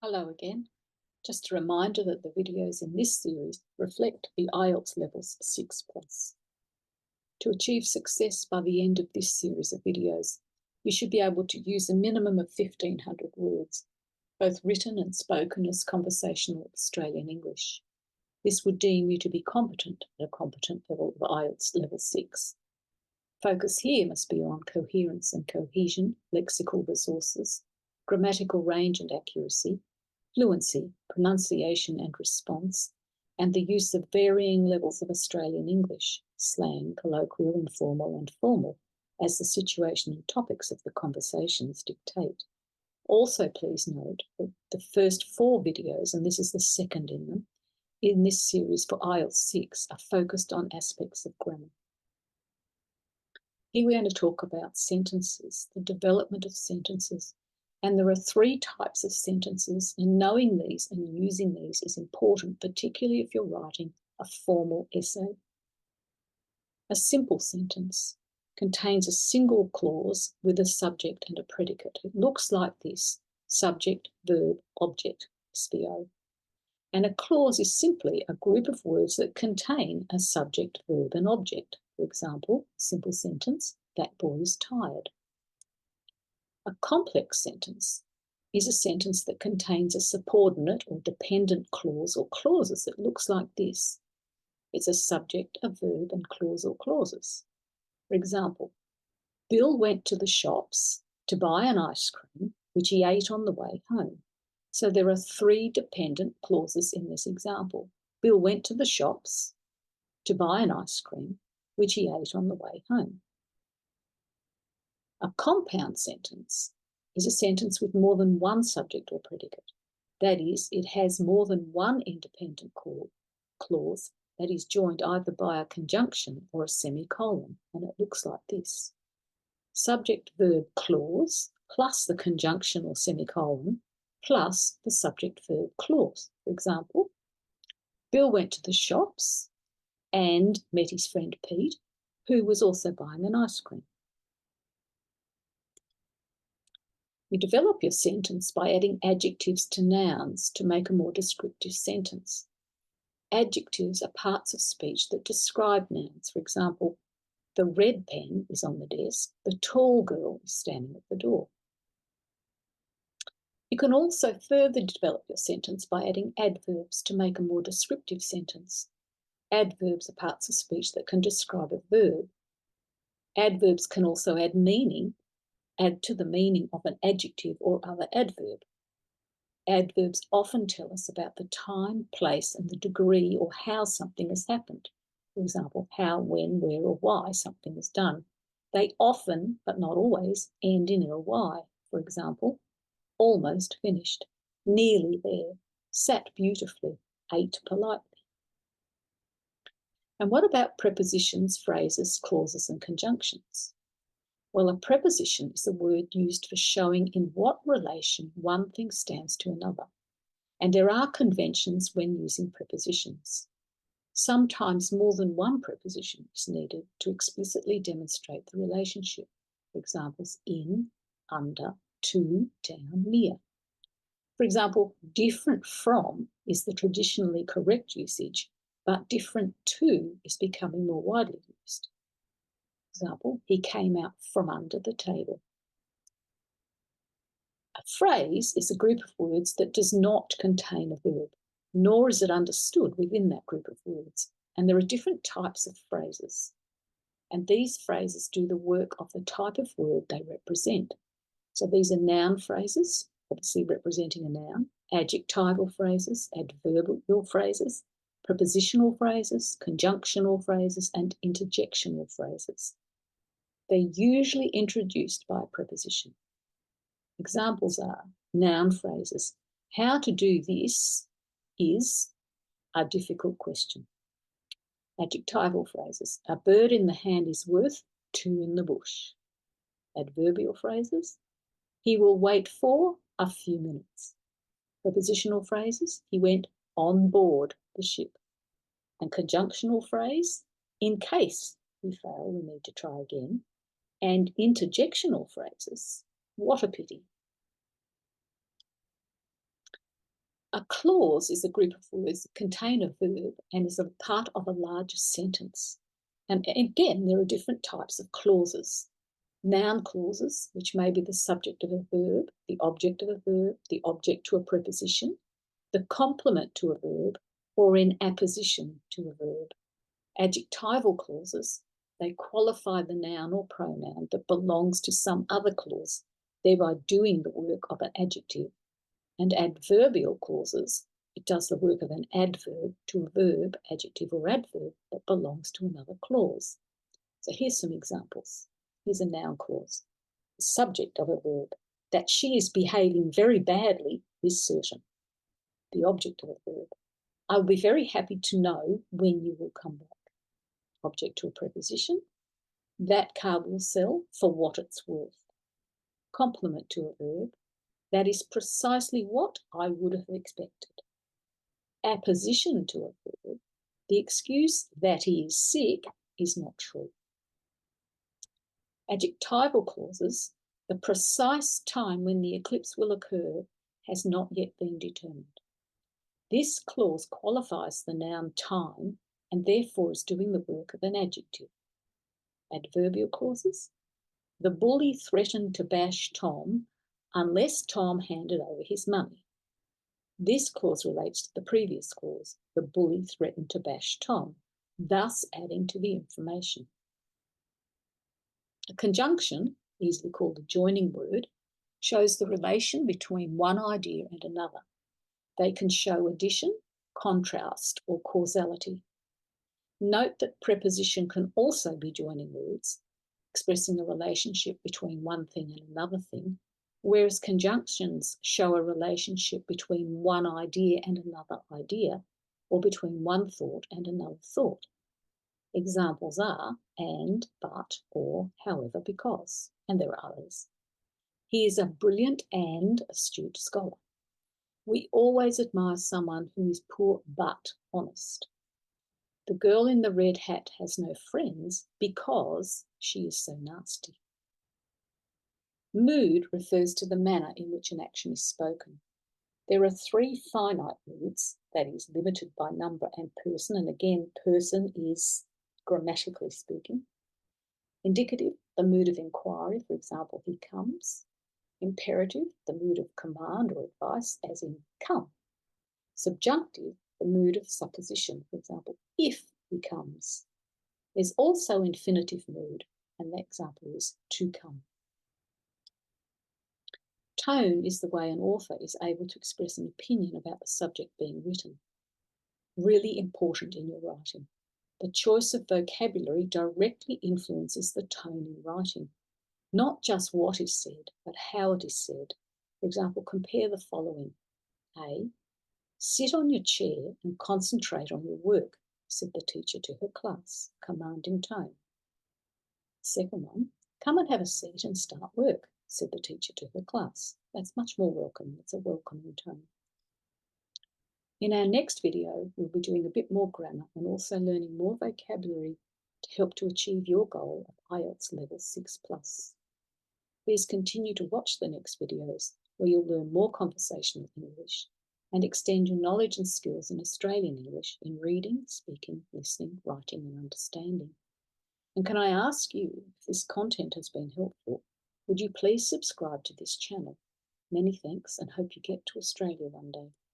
Hello again. Just a reminder that the videos in this series reflect the IELTS Levels 6+. To achieve success by the end of this series of videos, you should be able to use a minimum of 1,500 words, both written and spoken as conversational Australian English. This would deem you to be competent at a competent level of IELTS Level 6. Focus here must be on coherence and cohesion, lexical resources, grammatical range and accuracy, fluency, pronunciation and response, and the use of varying levels of Australian English, slang, colloquial, informal and formal, as the situation and topics of the conversations dictate. Also, please note that the first 4 videos, and this is the second in them, in this series for IELTS 6 are focused on aspects of grammar. Here we're going to talk about sentences, the development of sentences, and there are 3 types of sentences, and knowing these and using these is important, particularly if you're writing a formal essay. A simple sentence contains a single clause with a subject and a predicate. It looks like this: subject, verb, object, SVO. And a clause is simply a group of words that contain a subject, verb, and object. For example, simple sentence, that boy is tired. A complex sentence is a sentence that contains a subordinate or dependent clause or clauses that looks like this. It's a subject, a verb, and clause or clauses. For example, Bill went to the shops to buy an ice cream, which he ate on the way home. So there are 3 dependent clauses in this example. Bill went to the shops to buy an ice cream, which he ate on the way home. A compound sentence is a sentence with more than one subject or predicate. That is, it has more than one independent clause that is joined either by a conjunction or a semicolon, and it looks like this. Subject-verb clause plus the conjunction or semicolon plus the subject-verb clause. For example, Bill went to the shops and met his friend Pete, who was also buying an ice cream. You develop your sentence by adding adjectives to nouns to make a more descriptive sentence. Adjectives are parts of speech that describe nouns. For example, the red pen is on the desk, the tall girl is standing at the door. You can also further develop your sentence by adding adverbs to make a more descriptive sentence. Adverbs are parts of speech that can describe a verb. Adverbs can also add to the meaning of an adjective or other adverb. Adverbs often tell us about the time, place, and the degree or how something has happened. For example, how, when, where, or why something is done. They often, but not always, end in ly. For example, almost finished, nearly there, sat beautifully, ate politely. And what about prepositions, phrases, clauses, and conjunctions? Well, a preposition is a word used for showing in what relation one thing stands to another. And there are conventions when using prepositions. Sometimes more than one preposition is needed to explicitly demonstrate the relationship. For examples, in, under, to, down, near. For example, different from is the traditionally correct usage, but different to is becoming more widely used. For example, he came out from under the table. A phrase is a group of words that does not contain a verb, nor is it understood within that group of words. And there are different types of phrases. And these phrases do the work of the type of word they represent. So these are noun phrases, obviously representing a noun, adjectival phrases, adverbial phrases, prepositional phrases, conjunctional phrases, and interjectional phrases. They're usually introduced by a preposition. Examples are noun phrases. How to do this is a difficult question. Adjectival phrases. A bird in the hand is worth 2 in the bush. Adverbial phrases. He will wait for a few minutes. Prepositional phrases. He went on board the ship. And conjunctional phrase. In case we fail, we need to try again. And interjectional phrases. What a pity. clause is a group of words that contain a verb and is a part of a larger sentence. And again, there are different types of clauses. Noun clauses, which may be the subject of a verb, the object of a verb, the object to a preposition, the complement to a verb, or in apposition to a verb. Adjectival clauses, they qualify the noun or pronoun that belongs to some other clause, thereby doing the work of an adjective. And adverbial clauses, it does the work of an adverb to a verb, adjective or adverb that belongs to another clause. So here's some examples. Here's a noun clause. The subject of a verb, that she is behaving very badly is certain. The object of a verb, I will be very happy to know when you will come back. Object to a preposition, that car will sell for what it's worth. Complement to a verb, that is precisely what I would have expected. Apposition to a verb, the excuse that he is sick is not true. Adjectival clauses, the precise time when the eclipse will occur has not yet been determined. This clause qualifies the noun time and therefore is doing the work of an adjective. Adverbial clauses, the bully threatened to bash Tom unless Tom handed over his money. This clause relates to the previous clause, the bully threatened to bash Tom, thus adding to the information. A conjunction, easily called a joining word, shows the relation between one idea and another. They can show addition, contrast, or causality. Note that preposition can also be joining words, expressing a relationship between one thing and another thing, whereas conjunctions show a relationship between one idea and another idea, or between one thought and another thought. Examples are and, but, or, however, because, and there are others. He is a brilliant and astute scholar. We always admire someone who is poor but honest. The girl in the red hat has no friends because she is so nasty. Mood refers to the manner in which an action is spoken. There are three finite moods, that is, limited by number and person, and again, person is grammatically speaking. Indicative, the mood of inquiry, for example, he comes. Imperative, the mood of command or advice, as in come. Subjunctive, the mood of supposition, for example, if he comes. There's also infinitive mood, and the example is to come. Tone is the way an author is able to express an opinion about the subject being written. Really important in your writing. The choice of vocabulary directly influences the tone in writing. Not just what is said, but how it is said. For example, compare the following. A, sit on your chair and concentrate on your work, said the teacher to her class, commanding tone. Second one, come and have a seat and start work, said the teacher to her class. That's much more welcoming. It's a welcoming tone. In our next video, we'll be doing a bit more grammar and also learning more vocabulary to help to achieve your goal of IELTS level 6+. Please continue to watch the next videos where you'll learn more conversational English and extend your knowledge and skills in Australian English in reading, speaking, listening, writing and understanding. And can I ask you, if this content has been helpful, would you please subscribe to this channel? Many thanks and hope you get to Australia one day.